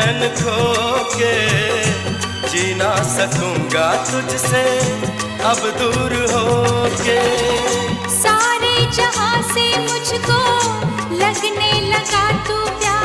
चैन खो के, जी ना सकूंगा तुझसे अब दूर होके। सारे जहां से मुझको लगने लगा तू प्यारा,